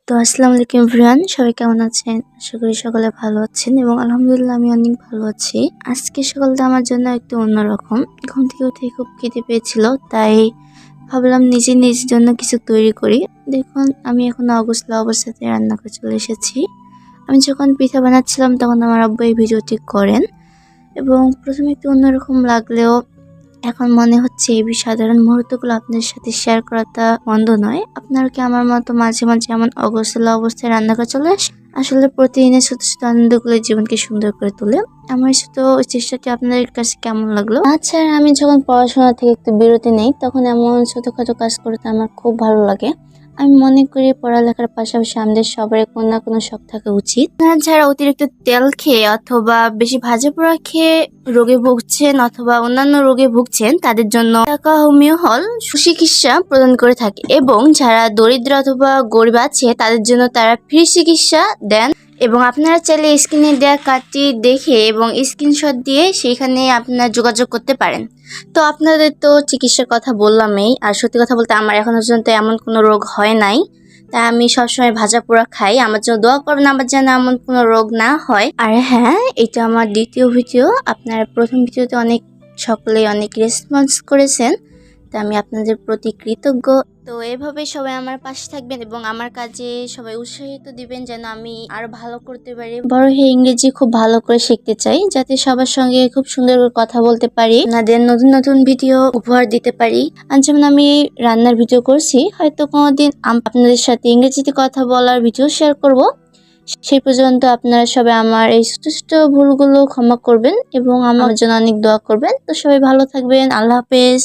তো আসসালামু আলাইকুম এভরিওয়ান, সবাই কেমন আছেন? আশা করি সকলে ভালো আছেন এবং আলহামদুলিল্লাহ আমি অনেক ভালো আছি। আজকে সকালটা আমার জন্য একটু অন্যরকম। ঘুম থেকে উঠে খুব খিদে পেয়েছিল, তাই ভাবলাম নিজের জন্য কিছু তৈরি করি। দেখুন, আমি এখন অগোছালো অবস্থাতে রান্না করে চলে এসেছি। আমি যখন পিঠা বানাচ্ছিলাম তখন আমার আব্বু এই ভিডিওটি করেন এবং প্রথমে একটু অন্যরকম লাগলেও এখন মনে হচ্ছে এই সাধারণ মুহূর্তগুলো আপনাদের সাথে শেয়ার করাটা মন্দ নয়। আপনারা কি আমার মতো মাঝে মাঝে এমন অগোছালো অবস্থায় রান্না করে চলে আসে? আসলে প্রতিদিনের ছোট ছোট আনন্দগুলো জীবনকে সুন্দর করে তোলে। আমার ছোট ওই চেষ্টাটি আপনাদের কাছে কেমন লাগলো? আচ্ছা, আমি যখন পড়াশোনা থেকে একটু বিরতি নেই তখন এমন ছোটখাটো কাজ করতে আমার খুব ভালো লাগে। আমি মনে করি পড়ালেখার পাশাপাশি আমাদের সবারই কোনো না কোনো শখ থাকা উচিত। যারা অতিরিক্ত তেল খেয়ে অথবা বেশি ভাজা পোড়া খেয়ে রোগে ভুগছেন অথবা অন্যান্য রোগে ভুগছেন তাদের জন্য ঢাকা হোমিও হল সুচিকিৎসা প্রদান করে থাকে এবং যারা দরিদ্র অথবা গরিব আছে তাদের জন্য তারা ফ্রি চিকিৎসা দেন। এবং আপনারা চাইলে স্ক্রিনে দেওয়া কার্ডটি দেখে এবং স্ক্রিনশট দিয়ে সেইখানে আপনারা যোগাযোগ করতে পারেন। তো আপনাদের তো চিকিৎসার কথা বললামই, আর সত্যি কথা বলতে আমার এখনো পর্যন্ত এমন কোনো রোগ হয় নাই, তাই আমি সবসময় ভাজা পোড়া খাই। আমার জন্য দোয়া করবেন আমার যেন এমন কোনো রোগ না হয়। আর হ্যাঁ, এটা আমার দ্বিতীয় ভিডিও। আপনারা প্রথম ভিডিওতে সকলে অনেক রেসপন্স করেছেন, তা আমি আপনাদের প্রতি কৃতজ্ঞ। তো এভাবে সবাই আমার পাশে থাকবেন এবং আমার কাজে সবাই উৎসাহিত দিবেন যেন আমি আরো ভালো করতে পারি। বড় হয়ে ইংরেজি খুব ভালো করে শিখতে চাই, যাতে সবার সঙ্গে খুব সুন্দর করে কথা বলতে পারি, আপনাদের নতুন নতুন ভিডিও উপহার দিতে পারি। আর যেমন আমি রান্নার ভিডিও করছি, হয়তো কোনোদিন আপনাদের সাথে ইংরেজিতে কথা বলার ভিডিও শেয়ার করব। সেই পর্যন্ত আপনারা সবাই আমার এই ছোট ছোট ভুলগুলো ক্ষমা করবেন এবং আমার জন্য অনেক দোয়া করবেন। তো সবাই ভালো থাকবেন। আল্লাহ হাফেজ।